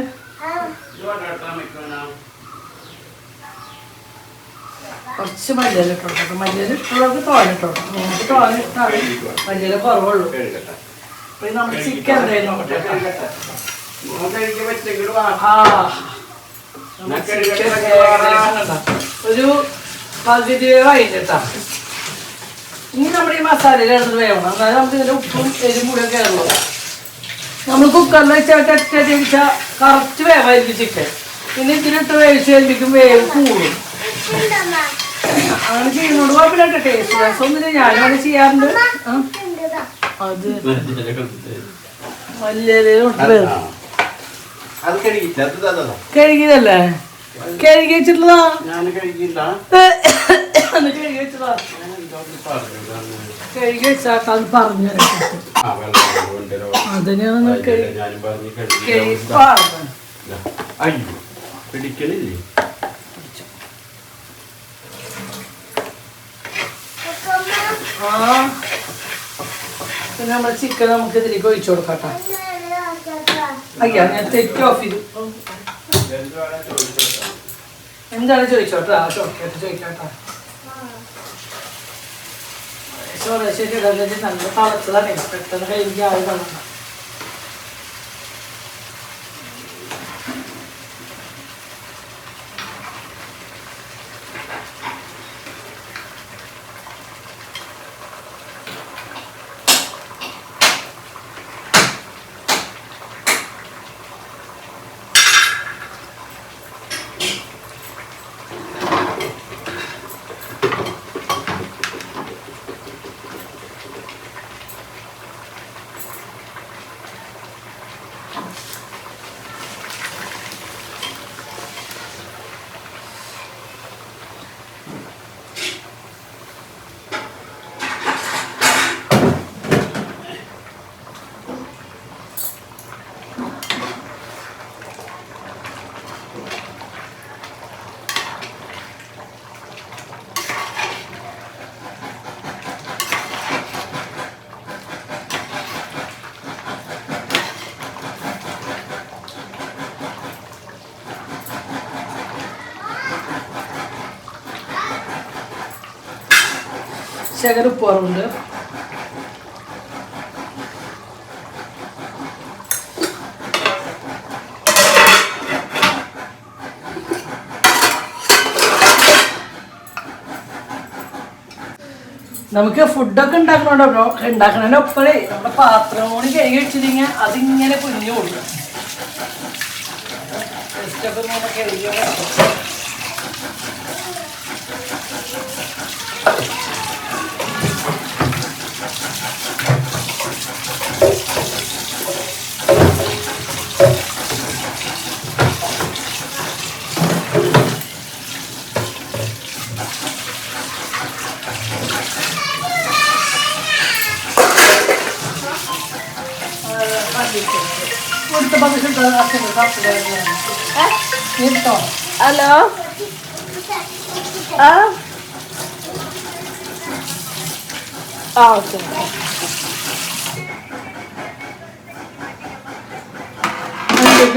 കുറച്ച് മല്ലിയില ഇട്ടോട്ടെ. മല്ലിയില ഇട്ടുള്ളവർക്ക് തോന്നിട്ടോട്ടെ. നിങ്ങൾക്ക് തോന്നിട്ടാണ് മല്ലിയില കുറവുള്ളൂ. അപ്പൊ നമ്മുടെ ചിക്കൻ എന്തായാലും ഒരു 12 വേവായി കേട്ടാ. ഇനി നമ്മുടെ ഈ മസാലയിൽ കിടന്ന് വേവണം, എന്നാലും നമുക്ക് ഇതിൻ്റെ ഉപ്പും എരിവും കൂടെ കയറുള്ളൂ. നമ്മൾ കുക്കറിൽ വെച്ചാൽ വെച്ചാൽ കറക്റ്റ് വേവായിരിക്കും ചിക്കൻ. പിന്നെ ഇതിലിട്ട് വേവിച്ച് കഴിപ്പിക്കും വേവ് കൂടും. അങ്ങനെ ചെയ്യുന്നോണ്ട് കുഴപ്പമില്ല. ടേസ്റ്റ് രസമൊന്നുമില്ല, ഞാനും അങ്ങനെ ചെയ്യാറുണ്ട്. അത് കഴുകിയതല്ലേ? കഴുകി വെച്ചിട്ടുള്ളതാ. കഴുകി വെച്ചാൽ അത് പറഞ്ഞു അതിനാണ് പിടിക്കണില്ലേ? പിന്നെ നമ്മുടെ ചിക്കൻ നമുക്ക് ഇതിലേക്ക് ഒഴിച്ചു കൊടുക്കാം. അയ്യാ ഞാൻ തെറ്റ് ഓഫ് ചെയ്തു. എന്താണ് ചോദിച്ചോട്ടാ? ചോദിക്കാട്ടാ. ശരി നല്ല തളച്ചതാണ്, പെട്ടെന്ന് കഴിഞ്ഞ ആൾ കാണുന്നു. ശകലം ഉപ്പ് കുറവുണ്ട്. നമുക്ക് ഫുഡൊക്കെ ഉണ്ടാക്കണതിനൊപ്പഴേ നമ്മുടെ പാത്രം കൂടി കഴുകി വെച്ചിരിക്കുക, അതിങ്ങനെ കുഞ്ഞു കൊടുക്കും. ജസ്റ്റൊക്കെ ഇങ്ങനെ കഴുകി ഹലോ ഓക്കെ.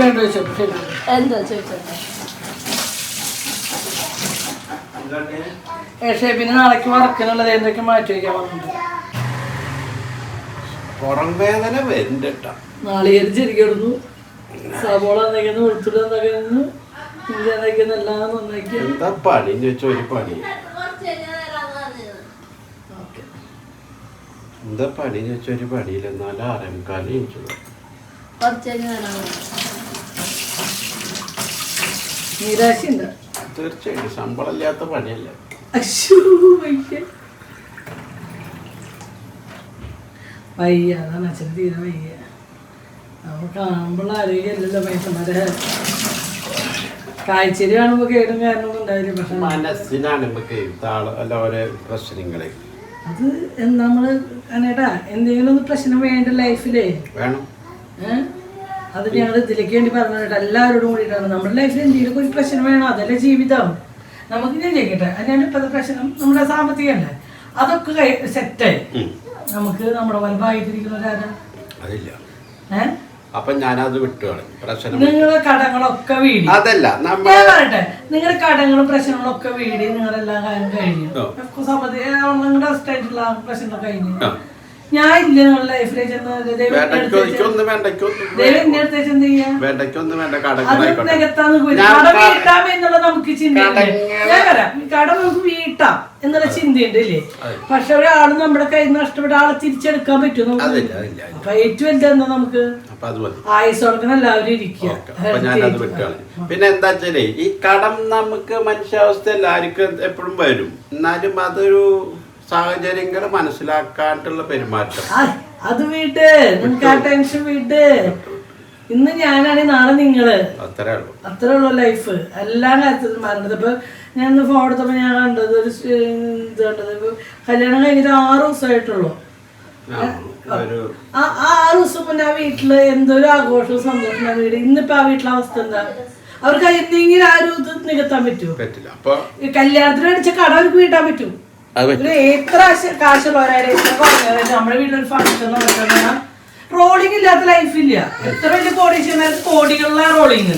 എന്താ ചോദിച്ചത്? പിന്നെ നാളേക്ക് വറക്കാനുള്ളത് എന്തൊക്കെ മാറ്റി വയ്ക്കാൻ പറഞ്ഞിട്ടുണ്ട്. പുറം വേദന വരുന്നുണ്ട്. നാളികേരം ചെരിക്കിടുന്നു, സവോള നന്നാക്കുന്നു, വെളുത്തുള്ളി നന്നാക്കുന്നു, ഇഞ്ചി നന്നാക്കുന്നു, എല്ലാം നന്നാക്കി. എന്താ പണി ചോദിച്ചാൽ ഒരു പണി. എന്താ പണി ചോദിച്ചാൽ ഒരു പണിയില്ല. എന്നാലും 6:45 നിരാശയുണ്ട്. തീർച്ചയായിട്ടും ശമ്പളം ഇല്ലാത്ത പണിയല്ല. വയ്യ, അതാണ് അച്ഛൻ തീരെ വയ്യ. നമ്മൾ കാണുമ്പോൾ ആരോഗ്യമല്ലല്ലോ പൈസമാരെ. കാഴ്ചയിൽ കാണുമ്പോൾ കേടും കാരണമൊന്നും ഉണ്ടാവില്ല, പക്ഷെ മനസ്സിനാണ് നമുക്ക് ഓരോ പ്രശ്നങ്ങളെ. അത് നമ്മൾ അനേട്ടാ എന്തെങ്കിലും ഒന്ന് പ്രശ്നം വേണ്ട ലൈഫിലേ വേണം. അത് ഞങ്ങൾ ഇതിലേക്ക് വേണ്ടി പറഞ്ഞിട്ട് എല്ലാവരോടും കൂടിയിട്ടാണ്. നമ്മുടെ ലൈഫിൽ എന്തെങ്കിലും ഒരു പ്രശ്നം വേണം, അതല്ലേ ജീവിതം. നമുക്ക് ഞാൻ ചെയ്യട്ടെ, അതിനാണ് ഇപ്പോഴത്തെ പ്രശ്നം നമ്മുടെ സാമ്പത്തികമല്ലേ, അതൊക്കെ സെറ്റായി. നമുക്ക് നമ്മുടെ വലുതായിട്ടിരിക്കുന്നവരാരാ? അതില്ല. അപ്പൊ ഞാനത് വിട്ടുകളെ പ്രശ്നം. നിങ്ങളെ കടങ്ങളൊക്കെ വീടി, അതല്ല ഞാൻ പറയട്ടെ, നിങ്ങളുടെ കടങ്ങളും പ്രശ്നങ്ങളൊക്കെ വീടി, നിങ്ങളെല്ലാം കാര്യം കഴിഞ്ഞു. സാമ്പത്തിക നിങ്ങളുടെ ആയിട്ടുള്ള പ്രശ്നങ്ങളൊക്കെ കഴിഞ്ഞു. ഞാൻ ഇല്ല നിങ്ങളുടെ ലൈഫിലേക്ക് ദൈവം എന്നെ അടുത്തേച്ച് എന്ത് ചെയ്യാ അത് നികത്താന്ന് കടം വീട്ടാം എന്നുള്ള നമുക്ക് ചിന്തയുണ്ട്. ഞാൻ വരാം, കടം നമുക്ക് വീട്ടാം എന്നുള്ള ചിന്തയുണ്ട് ഇല്ലേ? പക്ഷെ ഒരാള് നമ്മുടെ കയ്യിൽ നിന്ന് നഷ്ടപ്പെട്ട ആളെ തിരിച്ചെടുക്കാൻ പറ്റുമോ നമുക്ക്? അപ്പൊ ഏറ്റവും വലുത് എന്താ നമുക്ക് ആയുസോടക്കണം എല്ലാവരും ഇരിക്കുക. പിന്നെ എന്താ വെച്ചാലേ ഈ കടം നമുക്ക് മനുഷ്യാവസ്ഥ എല്ലാവർക്കും എപ്പോഴും വരും. എന്നാലും അതൊരു സാഹചര്യങ്ങൾ മനസ്സിലാക്കാനുള്ള പെരുമാറ്റം അത് വീട്ട് നിങ്ങൾക്ക് ആ ടെൻഷൻ വീട്ട്. ഇന്ന് ഞാനാണെങ്കിൽ നാളെ നിങ്ങള്, അത്രേ ഉള്ളൂ ലൈഫ്. എല്ലാ കാര്യത്തിലും മാറേണ്ടത്. ഇപ്പൊ ഞാൻ ഇന്ന് ഫോൺ എടുത്തപ്പോ ഞാൻ കണ്ടത് ഒരു ഇത് കണ്ടത്, ഇപ്പൊ കല്യാണം കഴിഞ്ഞിട്ട് 6 ദിവസമായിട്ടുള്ളൂ. ആ 6 ദിവസം മുന്നേ ആ വീട്ടില് എന്തൊരു ആഘോഷവും സന്തോഷം ആ വീട്. ഇന്നിപ്പോ ആ വീട്ടിലെ അവസ്ഥ എന്താ? അവർക്ക് എന്തെങ്കിലും ആ ഒരു ഇത് നികത്താൻ പറ്റുമോ? ഈ കല്യാണത്തിന് അടിച്ച കട അവർക്ക് വീട്ടാൻ പറ്റും? എത്ര കാശുള്ളവരായാലും നമ്മുടെ വീട്ടിലൊരു ഫംഗ്ഷൻ നടക്കുന്ന റോളിംഗ് ഇല്ലാത്ത ലൈഫില്ല. എത്ര വലിയ കോടീശ്വരന്മാർക്ക് കോടികളുള്ള റോളിങ്,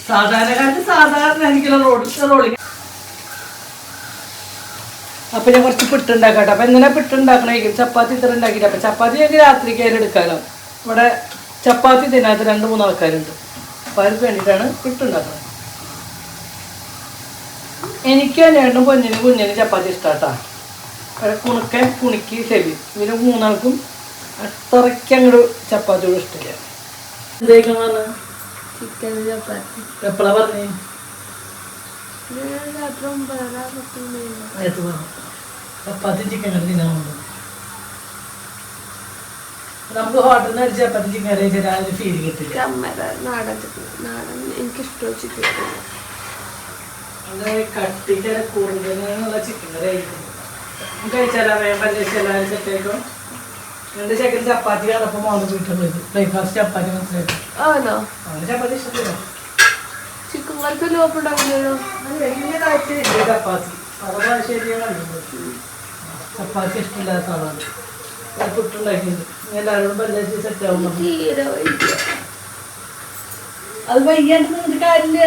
സാധാരണക്കാർക്ക് സാധാരണ എനിക്കുള്ള റോളിങ്. അപ്പൊ ഞാൻ കുറച്ച് പിട്ടുണ്ടാക്കട്ടെ. അപ്പൊ എങ്ങനെ പിട്ടുണ്ടാക്കണേക്കും ചപ്പാത്തി ഇത്ര ഉണ്ടാക്കിയിട്ട്. അപ്പൊ ചപ്പാത്തി ഞങ്ങൾക്ക് രാത്രിക്ക് അതിന് എടുക്കാനോ. ഇവിടെ ചപ്പാത്തി തിന്നാത്ത 2-3 ആൾക്കാരുണ്ട്. അപ്പൊ അവർക്ക് വേണ്ടിയിട്ടാണ് പിട്ടുണ്ടാക്കുന്നത്. എനിക്ക് തന്നെയായിട്ടും കുഞ്ഞിന് ചപ്പാത്തി ഇഷ്ടാട്ടാ. കുണുക്കൻ കുണിക്ക് ഷെബി ഇവര് 3 ആൾക്കും അത്രയ്ക്ക് അങ്ങോട്ട് ചപ്പാത്തിയോട് ഇഷ്ടമില്ല. എന്തേക്കാണ് എപ്പോഴാ പറഞ്ഞേ? ചപ്പാത്തി ചിക്കൻ കറി തിന്നാൻ കൊണ്ടു. നമുക്ക് ഹോട്ടലിൽ നിന്ന് അടിച്ച് ചപ്പാത്തി ചിക്കൻ കറി വെച്ചാൽ ആ ഒരു ഫീൽ കിട്ടില്ല. അത് കട്ടിക്ക് കൂടുതലുള്ള ചിക്കൻ കറി ആയിരിക്കും. കഴിച്ചാലോ പല്ലേച്ചാലും സെറ്റായിക്കോ. എന്റെ ചെക്കൻ ചപ്പാത്തി കണ്ടപ്പോ മോന്ന് വീട്ടിൽ ബ്രേക്ക്ഫാസ്റ്റ് ചപ്പാത്തി മനസ്സിലാക്കി. അവന് ചപ്പാത്തി ഇഷ്ടപ്പെട്ടോ? ചിക്കൻ കറിക്ക് ലോപ്പുണ്ടാവില്ലല്ലോ. അത് വലിയ താല്പര്യമില്ല ചപ്പാത്തി. അതൊക്കെ ശരിയാണ് കണ്ടിട്ടുണ്ട്. ചപ്പാത്തി ഇഷ്ടമില്ലാത്ത ആളാണ്. പുട്ടുണ്ടാക്കിയിട്ടുണ്ട്. എല്ലാവരോടും പല്ലേച്ച് സെറ്റ് ആവുന്നു. അത് വയ്യാണ്ട് കാര്യമില്ല.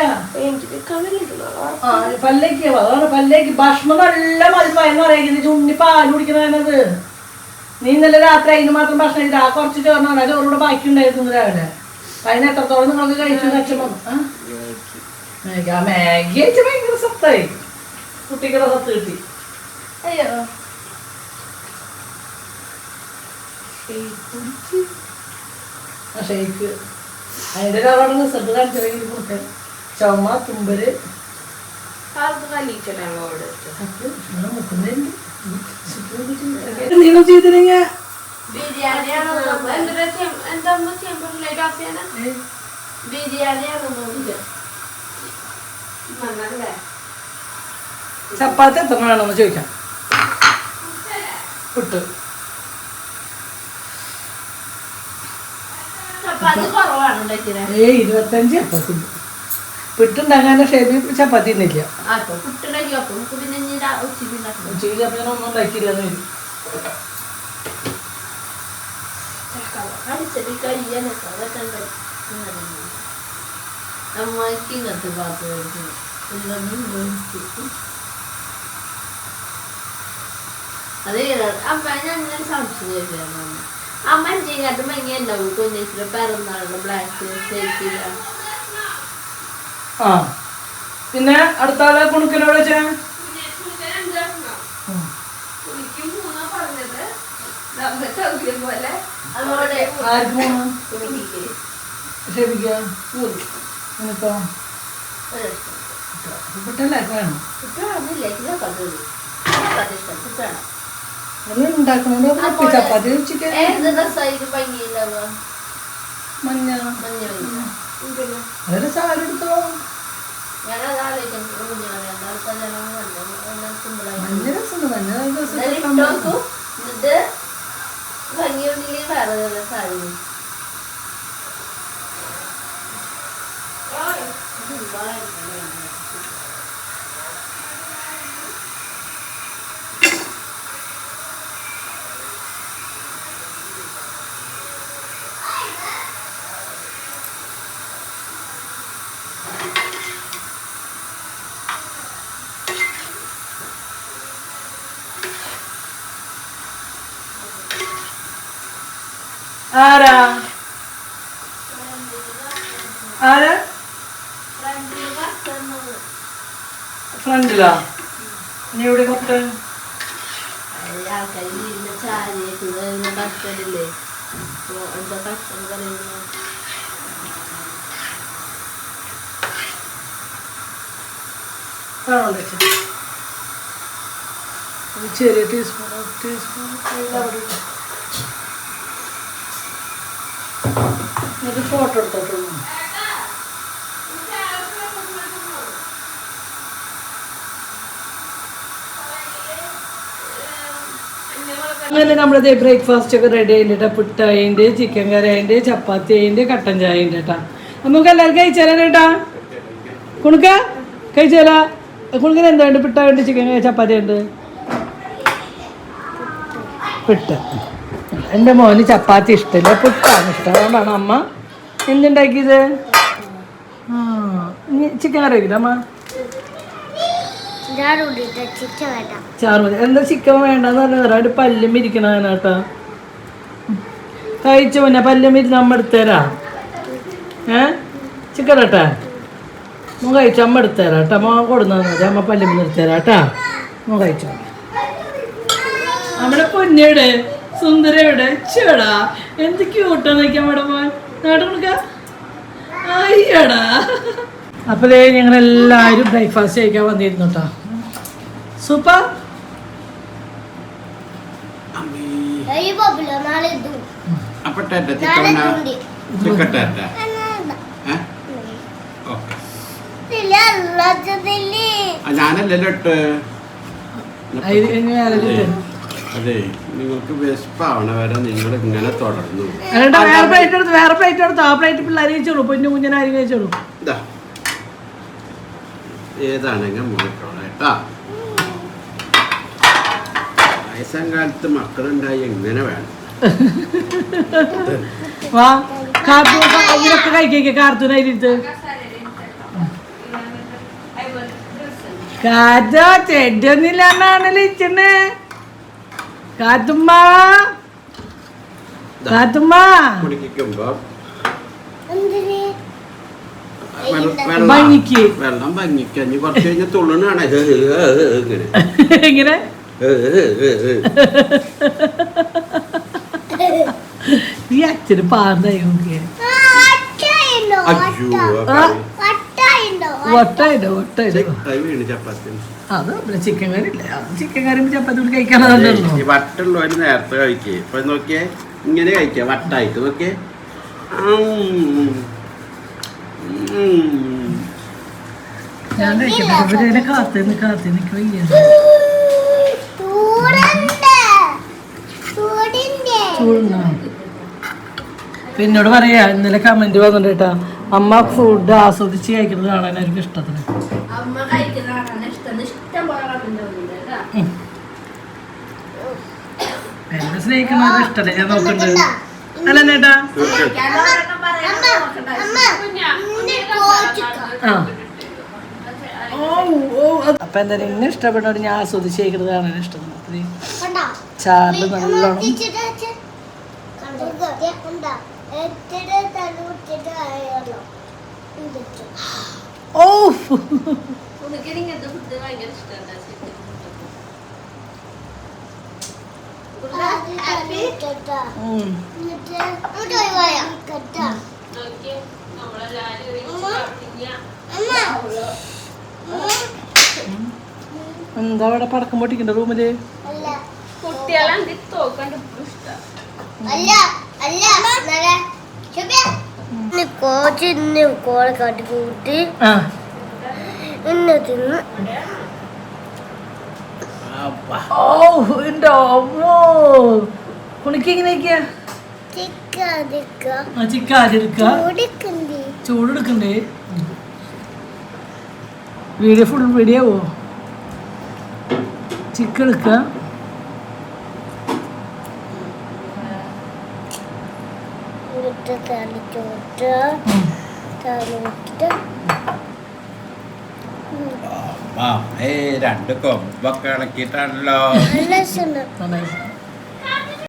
പല്ലേക്ക് അതാണ് പല്ലേക്ക് ഭക്ഷണം നല്ല മതിപ്പായെന്ന് പറയുന്നത്. ഉണ്ണി പാല് കുടിക്കുന്നതാണത്. നീ ഇന്നലെ രാത്രി അതിന് മാത്രം ഭക്ഷണം കഴിച്ചിട്ട് ആ കുറച്ച് ചോറിനാണ് ചോറിലൂടെ ബാക്കി ഉണ്ടായിരുന്നു രാവിലെ. അതിന് എത്രത്തോളം നിങ്ങൾക്ക് കഴിച്ചു അച്ഛൻ മാഗി കഴിച്ച ഭയങ്കര സത്തായി. കുട്ടികളുടെ സത്ത് കിട്ടി. അയ്യോ ഷെയ്ക്ക് അതിന്റെ ഒരാളാണ് റിസൾട്ട് കാണിച്ചെങ്കിൽ കൊടുക്കാൻ. ചുമ തുമ്പല് എന്തെങ്കിലും ചെയ്തില്ലെങ്കിൽ ചപ്പാത്തി എത്ര വേണമെന്ന് ചോദിക്കാം. പുട്ട് 25 ചപ്പാത്തി. പിട്ടുണ്ടാകാൻ ഷേബി ചപ്പാത്തി ഇന്നില്ല. ഉച്ചയ്ക്ക് അപ്പം ഞാൻ ഒന്നും ഉണ്ടാക്കിയില്ലെന്ന് വരും. അതെ അമ്മ ഞാൻ സംശയം അമ്മ ചെയ്യാത്ത ഭംഗിയുണ്ടാവും കുഞ്ഞിച്ചിട്ട് പിറന്നാളുടെ ബ്ലാക്ക് ഷേക്കില്ല. ആ പിന്നെ അടുത്ത ആളെ കുണുക്കനോട് വെച്ചാ ചപ്പാത്തി മഞ്ഞ അതൊരു സാരി എടുത്തോ. മഞ്ഞ രസം ഭംഗിയുണ്ടെങ്കിൽ വേറെ സാരി ആരാ ആരാ ഫ്രണ്ടിലാ നീ എവിടെ കൊത്ത് ആൾക്കാർ വീടിന്റെ ചാരിയേക്ക് ഭക്ഷണില്ലേ എന്താ ഭക്ഷണം പറയുന്നത് ചെറിയ ടീസ്പൂൺ എന്നിട്ട് ഫോട്ടോ എടുത്തോട്ടുള്ളൂ. അങ്ങനെ നമ്മളത് ബ്രേക്ക്ഫാസ്റ്റ് ഒക്കെ റെഡി ആയിട്ടാ. പുട്ടായിൻ്റെ, ചിക്കൻ കറി അതിൻ്റെ, ചപ്പാത്തി അതിൻ്റെ, കട്ടൻ ചായ ഉണ്ട് കേട്ടാ. നമുക്ക് എല്ലാവരും കഴിച്ചാലോ കേട്ടാ. കുണുക്ക കഴിച്ചാലാ. കുണുക്കിന് എന്താ ഉണ്ട്? പുട്ടായുണ്ട്, ചിക്കൻ കറി, ചപ്പാത്തി ഉണ്ട്, പുട്ട്. എൻ്റെ മോന് ചപ്പാത്തി ഇഷ്ടമില്ല, പുട്ടാണ് ഇഷ്ടം. അതുകൊണ്ടാണ് അമ്മ എന്തുണ്ടാക്കിയത്. ആ ചിക്കൻ കറി വയ്ക്കില്ല അമ്മ. ചാറ് മതി. എന്താ ചിക്കൻ വേണ്ടെന്ന് പറഞ്ഞാൽ ഒരു പല്ലും ഇരിക്കണ കേട്ടോ. കഴിച്ചു പിന്നെ പല്ലും ഇരുന്ന് അമ്മ എടുത്തേരാ. ചിക്കൻ കേട്ടാ മോൻ കഴിച്ചു. അമ്മ എടുത്തേരാ കേട്ടോ. അമ്മ കൊടുന്നു മതി. അമ്മ പല്ലും നിർത്തേരാ കേട്ടാ. മോൻ കഴിച്ചു. നമ്മുടെ പൊന്നയുടെ സുന്ദരയുടെ ചേടാ എന്ത് ക്യൂട്ടാന്ന് നോക്കിയാ നമ്മുടെ മോൻ. നാട് കൊടുക്ക അയ്യടാ. അപ്പതേ ഞങ്ങളെല്ലാവരും ബ്രേക്ക്ഫാസ്റ്റ് കഴിക്കാൻ വന്നിരുന്നു കേട്ടോ. സൂപ്പർ. ഞാനല്ലല്ലോ ഇട്ട്. അതെ നിങ്ങൾക്ക് വിശപ്പാവണ വരെ നിങ്ങൾ ഇങ്ങനെ തുടർന്നു. വേറെ പ്ലേറ്റ് എടുത്ത് ആ പ്ലേറ്റ് പിള്ളേർ കഴിച്ചോളൂ. പൊന്നു കുഞ്ഞിനെ ആരും കഴിച്ചോളൂ. ഏതാണെങ്കിൽ മോട്ടോളേട്ടാ. വയസ്സാം കാലത്ത് മക്കളുണ്ടായി എങ്ങനെ വേണം. വാ കാർട്ടൂനൊക്കെ കഴിക്കുക. കാർട്ടൂനായിട്ട് കാറ്റോ ചെടിയൊന്നുമില്ലാന്നാണല്ലോ ഇച്ചണ്. കാത്തുമ്മ കാത്തുമ്മ കുടിക്കുമ്പോ ഭംഗിക്ക് വെള്ളം ഭംഗിക്കഞ്ഞ് കുറച്ച് കഴിഞ്ഞ തുള്ളണാണ് ഇങ്ങനെ എങ്ങനെ ഈ അച്ഛന് പാർന്നായി അത് ചിക്കൻ കറി ഇല്ല. ചിക്കൻ കറി ചപ്പാത്തി കൂടി കഴിക്കാനല്ലോ. വട്ടുള്ളവര് നേരത്തെ കഴിക്കേ. ഇപ്പൊ നോക്കിയേ ഇങ്ങനെ കഴിക്കാം വട്ടായിട്ട്. നോക്കിയേ ഞാൻ കഴിക്കട്ടെ. ഇവരെ കാത്ത് നിക്ക് വയ്യ. പിന്നോട് പറയാ ഇന്നലെ കമന്റ് വന്നിട്ട് കേട്ടാ. അമ്മ ഫുഡ് ആസ്വദിച്ച് കഴിക്കുന്നത് കാണാൻ എനിക്ക് ഇഷ്ടത്തിന്. എന്നെ സ്നേഹിക്കുന്നത് ഇഷ്ടല്ലേ. ഞാൻ നോക്കണ്ട് അല്ല ചേട്ടാ. അപ്പൊ എന്തായാലും ഇന്നെ ഇഷ്ടപ്പെട്ടോട് ഞാൻ ആസ്വദിച്ച് കഴിക്കുന്നത് കാണാൻ ഇഷ്ടം. ചാറില് നല്ലോണം ഓ എന്താ അവിടെ പടക്കം പൊട്ടിക്കണ്ട റൂമില്. കുണിക്കെങ്ങനെയൊക്കെയാ ചൂടെടുക്കണ്ടേ. വീഡിയോ ഫുൾ വീഡിയോ ആവോ. ചിക്കൻ എടുക്ക. രണ്ട് കൊമ്പൊക്കെ ഇളക്കിട്ടാണല്ലോ.